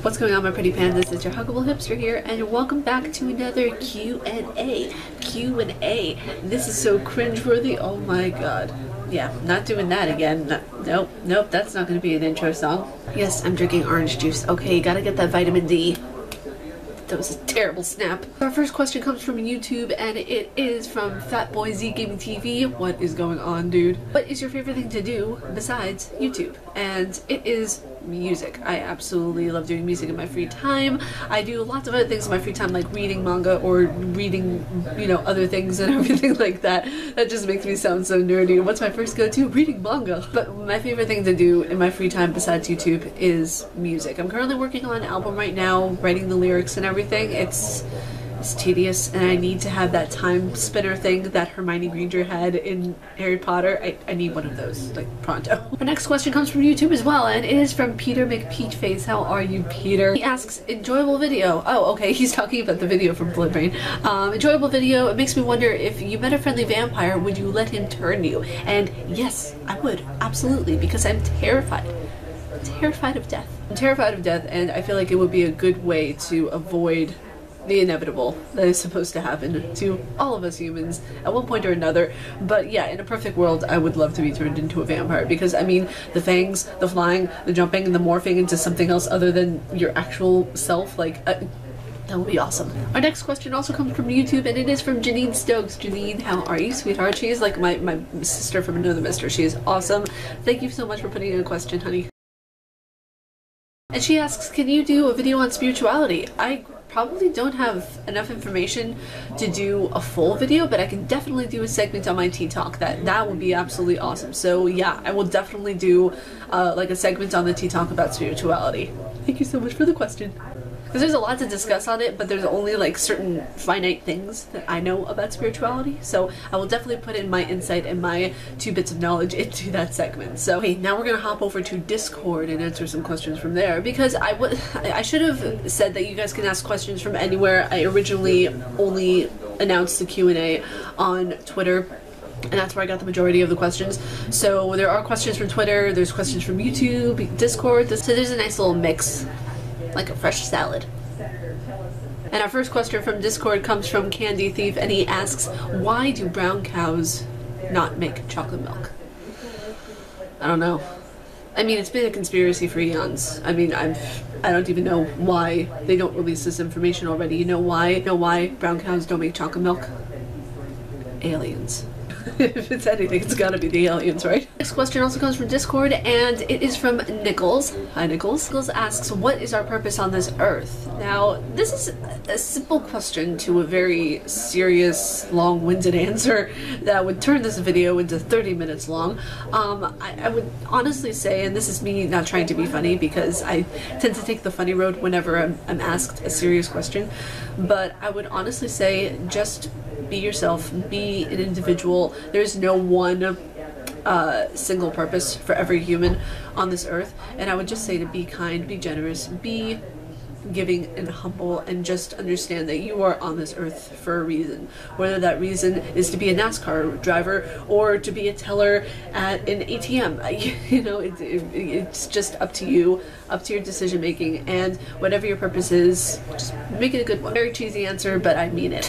What's going on, my pretty pandas? It's your huggable hipster here, and welcome back to another Q&A. Q&A. This is so cringeworthy. Oh my god. Yeah, not doing that again. Nope, that's not going to be an intro song. Yes, I'm drinking orange juice. Okay, gotta get that vitamin D. That was a terrible snap. Our first question comes from YouTube, and it is from Fatboy Z Gaming TV. What is going on, dude? What is your favorite thing to do besides YouTube? And it is music. I absolutely love doing music in my free time. I do lots of other things in my free time, like reading manga or reading, other things and everything like that. That just makes me sound so nerdy. What's my first go-to? Reading manga. But my favorite thing to do in my free time besides YouTube is music. I'm currently working on an album right now, writing the lyrics and everything. It's tedious, and I need to have that time spinner thing that Hermione Granger had in Harry Potter. I need one of those, like, pronto. Our next question comes from YouTube as well, and it is from Peter McPeachface. How are you, Peter? He asks, enjoyable video. Oh, okay, he's talking about the video from Bloodbrain. Enjoyable video. It makes me wonder, if you met a friendly vampire, would you let him turn you? And yes, I would, absolutely, because I'm terrified. I'm terrified of death. I'm terrified of death, and I feel like it would be a good way to avoid the inevitable that is supposed to happen to all of us humans at one point or another. But yeah, in a perfect world, I would love to be turned into a vampire, because I mean, the fangs, the flying, the jumping, and the morphing into something else other than your actual self, like that would be awesome. Our next question also comes from YouTube, and it is from Janine Stokes. Janine, how are you, sweetheart? She is like my sister from another mister. She is awesome. Thank you so much for putting in a question, honey. And she asks, can you do a video on spirituality? I probably don't have enough information to do a full video, but I can definitely do a segment on my Tea Talk. That would be absolutely awesome. So yeah, I will definitely do like a segment on the Tea Talk about spirituality. Thank you so much for the question. Because there's a lot to discuss on it, but there's only like certain finite things that I know about spirituality, so I will definitely put in my insight and my 2 bits of knowledge into that segment. So hey, now we're gonna hop over to Discord and answer some questions from there, because I should have said that you guys can ask questions from anywhere. I originally only announced the Q&A on Twitter, and that's where I got the majority of the questions. So there are questions from Twitter, there's questions from YouTube, Discord, so there's a nice little mix, like a fresh salad. And our first question from Discord comes from Candy Thief, and he asks, why do brown cows not make chocolate milk? I don't know. I mean, it's been a conspiracy for eons. I mean, I don't even know why they don't release this information already. You know why? You know why brown cows don't make chocolate milk? Aliens. If it's anything, it's gotta be the aliens, right? Next question also comes from Discord, and it is from Nichols. Hi, Nichols. Nichols asks, what is our purpose on this earth? Now, this is a simple question to a very serious, long-winded answer that would turn this video into 30 minutes long. I would honestly say, and this is me not trying to be funny, because I tend to take the funny road whenever I'm asked a serious question, but I would honestly say, just be yourself, be an individual. There's no one single purpose for every human on this earth, and I would just say to be kind, be generous, be giving and humble, and just understand that you are on this earth for a reason. Whether that reason is to be a NASCAR driver or to be a teller at an ATM, it's just up to you, up to your decision making, and whatever your purpose is, just make it a good one. Very cheesy answer, but I mean it.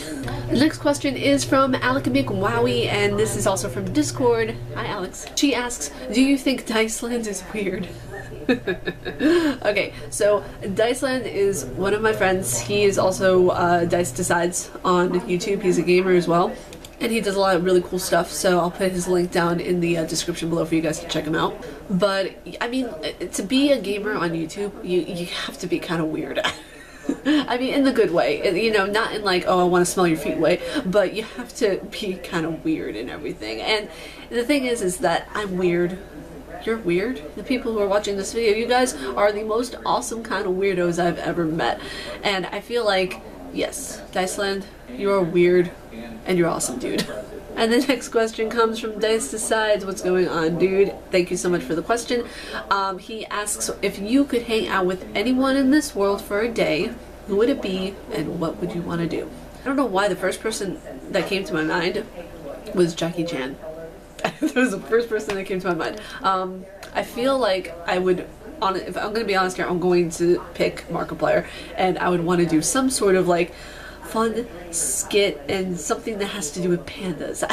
The next question is from Alec McWowie, and this is also from Discord. Hi, Alex. She asks, do you think Diceland is weird? Okay, so Diceland is one of my friends. He is also Dice Decides on YouTube. He's a gamer as well, and he does a lot of really cool stuff, so I'll put his link down in the description below for you guys to check him out. But I mean, to be a gamer on YouTube, you have to be kind of weird. I mean, in the good way, not in like, oh, I want to smell your feet way, but you have to be kind of weird and everything. And the thing is that I'm weird. You're weird. The people who are watching this video, you guys are the most awesome kind of weirdos I've ever met. And I feel like, yes, Diceland, you're weird and you're awesome, dude. And the next question comes from Dice Decides. What's going on, dude? Thank you so much for the question. He asks, if you could hang out with anyone in this world for a day, who would it be and what would you want to do? I don't know why the first person that came to my mind was Jackie Chan. That was the first person that came to my mind. I feel like I would if I'm gonna be honest here, I'm going to pick Markiplier, and I would want to do some sort of like fun skit and something that has to do with pandas.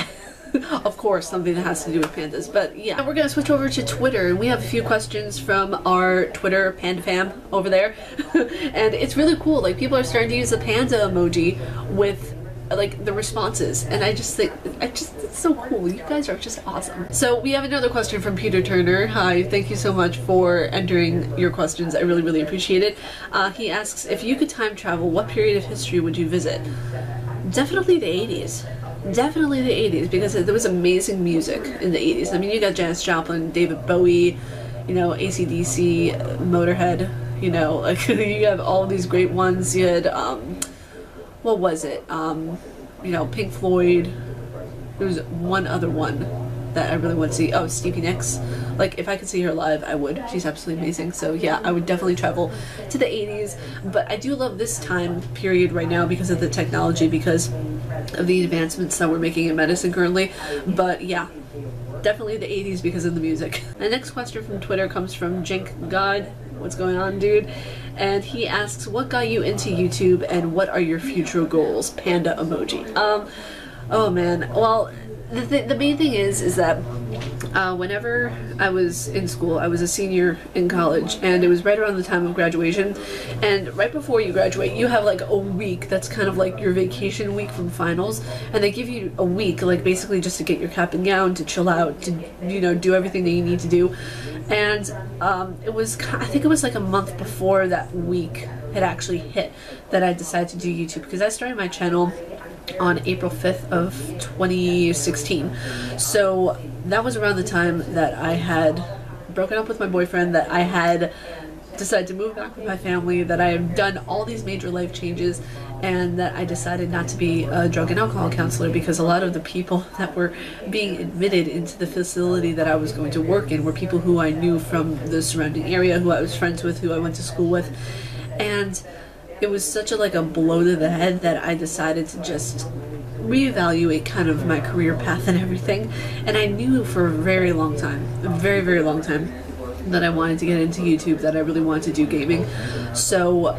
Of course, something that has to do with pandas. But yeah, we're gonna switch over to Twitter, and we have a few questions from our Twitter panda fam over there. And it's really cool. Like, people are starting to use the panda emoji with like the responses, and I just think it's so cool. You guys are just awesome. So we have another question from Peter Turner. Hi, thank you so much for entering your questions. I really appreciate it. He asks, if you could time travel, what period of history would you visit? Definitely the 80s. Definitely the 80s, because there was amazing music in the 80s. I mean, you got Janis Joplin, David Bowie, you know, AC/DC, Motorhead, you know, like you have all these great ones. You had what was it? You know, Pink Floyd. There was one other one that I really want to see. Oh, Stevie Nicks. Like, if I could see her live, I would. She's absolutely amazing. So yeah, I would definitely travel to the 80s. But I do love this time period right now because of the technology, because of the advancements that we're making in medicine currently. But yeah, definitely the 80s because of the music. The next question from Twitter comes from Jink God. What's going on, dude? And he asks, what got you into YouTube and what are your future goals? Panda emoji. Oh man, well, the main thing is that whenever I was in school, I was a senior in college, and it was right around the time of graduation. And right before you graduate, you have like a week that's kind of like your vacation week from finals, and they give you a week, like basically just to get your cap and gown, to chill out, to, you know, do everything that you need to do. And I think it was like a month before that week had actually hit that I decided to do YouTube, because I started my channel on April 5th of 2016. So that was around the time that I had broken up with my boyfriend, that I had decided to move back with my family, that I had done all these major life changes, and that I decided not to be a drug and alcohol counselor, because a lot of the people that were being admitted into the facility that I was going to work in were people who I knew from the surrounding area, who I was friends with, who I went to school with. And it was such a blow to the head that I decided to just reevaluate kind of my career path and everything. And I knew for a very long time, a very long time, that I wanted to get into YouTube, that I really wanted to do gaming. So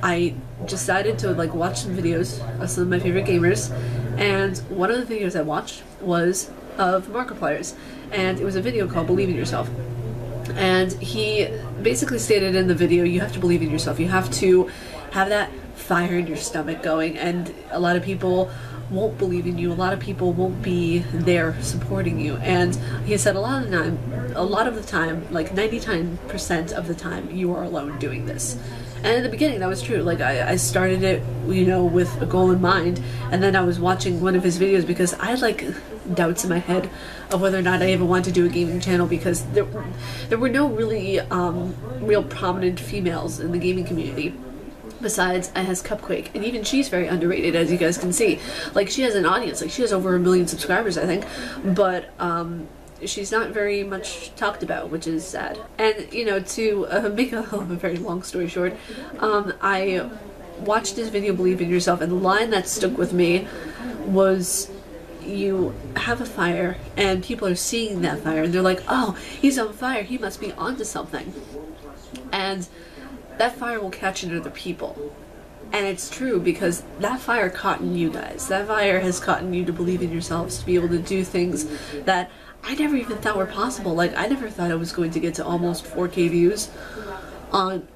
I decided to watch some videos of some of my favorite gamers, and one of the videos I watched was of Markiplier's, and it was a video called Believe in Yourself. And he basically stated in the video, you have to believe in yourself. You have to have that fire in your stomach going, and a lot of people won't believe in you. A lot of people won't be there supporting you. And he said a lot of the time, like 99% of the time, you are alone doing this. And in the beginning, that was true. I started it, with a goal in mind, and then I was watching one of his videos because I had doubts in my head of whether or not I ever wanted to do a gaming channel, because there were no really real prominent females in the gaming community. Besides, I has Cupquake, and even she's very underrated, as you guys can see. She has an audience, she has over 1 million subscribers, I think, but she's not very much talked about, which is sad. And, to make a very long story short, I watched this video, Believe in Yourself, and the line that stuck with me was, you have a fire, and people are seeing that fire, and they're like, oh, he's on fire, he must be onto something. And that fire will catch in other people. And it's true, because that fire caught in you guys. That fire has caught in you to believe in yourselves, to be able to do things that I never even thought were possible. I never thought I was going to get to almost 4K views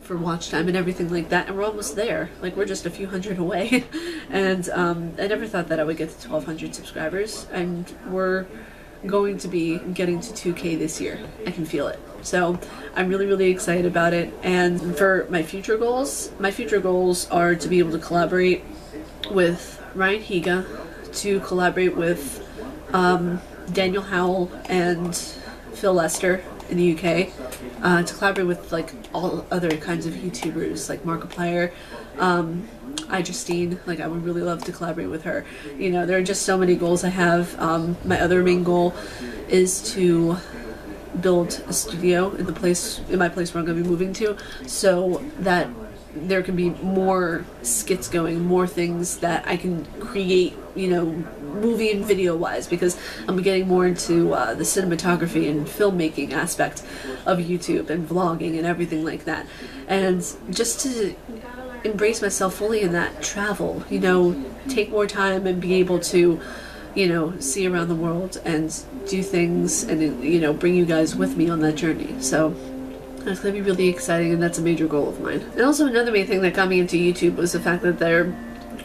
for watch time and everything like that, and we're almost there. We're just a few hundred away. And I never thought that I would get to 1,200 subscribers, and we're going to be getting to 2K this year. I can feel it. So I'm really excited about it. And for my future goals are to be able to collaborate with Ryan Higa, to collaborate with Daniel Howell and Phil Lester in the UK, to collaborate with all other kinds of YouTubers like Markiplier, Justine. I would really love to collaborate with her. There are just so many goals I have. My other main goal is to build a studio in my place where I'm going to be moving to, so that there can be more skits going, more things that I can create, movie and video wise, because I'm getting more into the cinematography and filmmaking aspect of YouTube and vlogging and everything like that. And just to embrace myself fully in that, travel, you know, take more time and be able to, you know, see around the world and do things and, you know, bring you guys with me on that journey. So that's going to be really exciting, and that's a major goal of mine. And also another main thing that got me into YouTube was the fact that there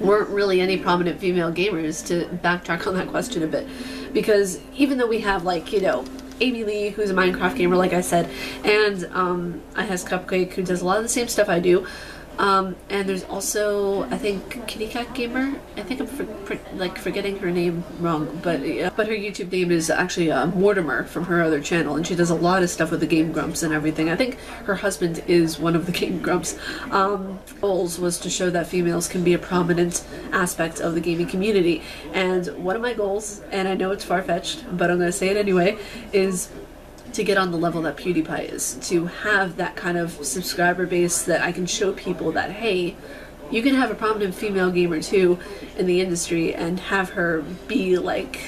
weren't really any prominent female gamers, to backtrack on that question a bit. Because even though we have, like, you know, Amy Lee, who's a Minecraft gamer, like I said, and I has Cupcake, who does a lot of the same stuff I do. And there's also, I think, Kitty Cat Gamer. I think I'm forgetting her name wrong, but her YouTube name is actually Mortimer from her other channel, and she does a lot of stuff with the Game Grumps and everything. I think her husband is one of the Game Grumps. Goals was to show that females can be a prominent aspect of the gaming community, and one of my goals, and I know it's far-fetched, but I'm going to say it anyway, is to get on the level that PewDiePie is, to have that kind of subscriber base that I can show people that, hey, you can have a prominent female gamer too in the industry and have her be like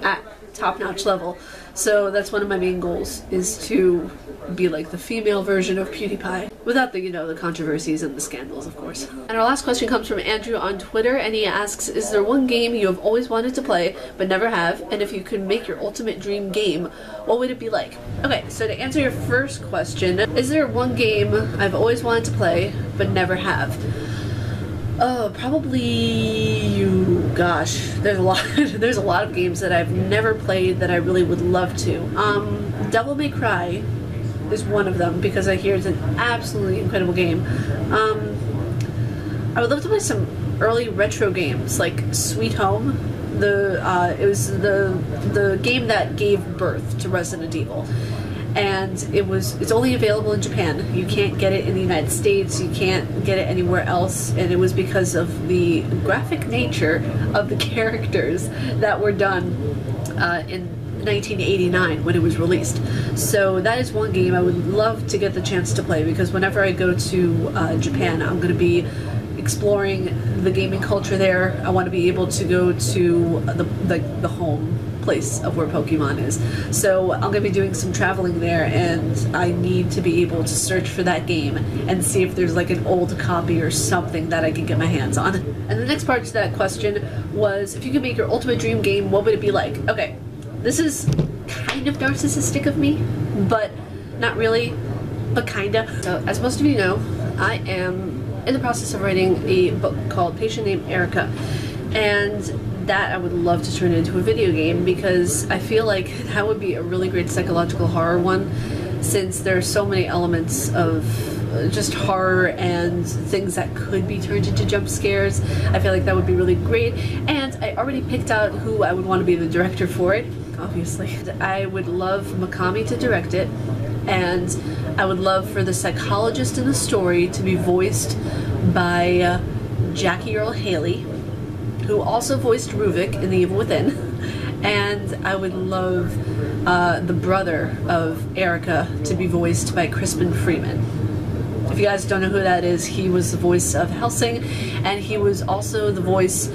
at top-notch level. So that's one of my main goals, is to be like the female version of PewDiePie, without the, you know, the controversies and the scandals, of course. And our last question comes from Andrew on Twitter, and he asks, is there one game you have always wanted to play but never have, and if you could make your ultimate dream game, what would it be like? Okay, so to answer your first question, is there one game I've always wanted to play but never have? Oh, probably, gosh, there's a lot. There's a lot of games that I've never played that I really would love to. Devil May Cry is one of them, because I hear it's an absolutely incredible game. I would love to play some early retro games like Sweet Home. It was the game that gave birth to Resident Evil. And it's only available in Japan. You can't get it in the United States, you can't get it anywhere else, and it was because of the graphic nature of the characters that were done in 1989 when it was released. So that is one game I would love to get the chance to play, because whenever I go to Japan, I'm going to be exploring the gaming culture there. I want to be able to go to the home place of where Pokemon is. So I'm going to be doing some traveling there, and I need to be able to search for that game and see if there's like an old copy or something that I can get my hands on. And the next part to that question was, if you could make your ultimate dream game, what would it be like? Okay, this is kind of narcissistic of me, but not really, but kinda. So, as most of you know, I am in the process of writing a book called Patient Named Erica, and that I would love to turn into a video game, because I feel like that would be a really great psychological horror one, since there are so many elements of just horror and things that could be turned into jump scares. I feel like that would be really great, and I already picked out who I would want to be the director for it, obviously. I would love Mikami to direct it, and I would love for the psychologist in the story to be voiced by Jackie Earle Haley, who also voiced Ruvik in The Evil Within, and I would love the brother of Erica to be voiced by Crispin Freeman. If you guys don't know who that is, he was the voice of Helsing, and he was also the voice,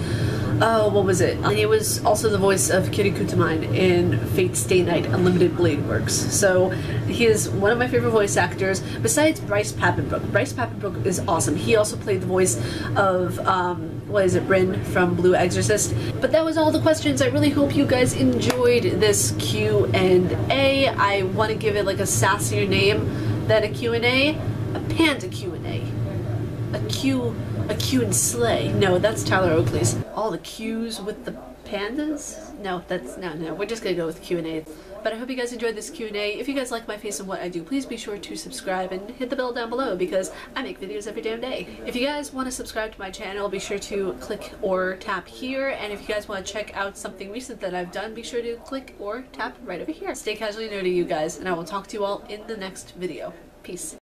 what was it? And he was also the voice of Kirikutamine in Fate Stay Night Unlimited Blade Works. So he is one of my favorite voice actors, besides Bryce Papenbrook. Bryce Papenbrook is awesome. He also played the voice of, what is it, Bryn from Blue Exorcist. But that was all the questions. I really hope you guys enjoyed this Q&A. I want to give it like a sassier name than a Q&A. A panda Q&A. A Q and Slay. No, that's Tyler Oakley's. All the Q's with the pandas? No, no, we're just gonna go with Q&A. But I hope you guys enjoyed this Q&A. If you guys like my face and what I do, please be sure to subscribe and hit the bell down below, because I make videos every damn day. If you guys want to subscribe to my channel, be sure to click or tap here. And if you guys want to check out something recent that I've done, be sure to click or tap right over here. Stay casually nerdy, you guys, and I will talk to you all in the next video. Peace.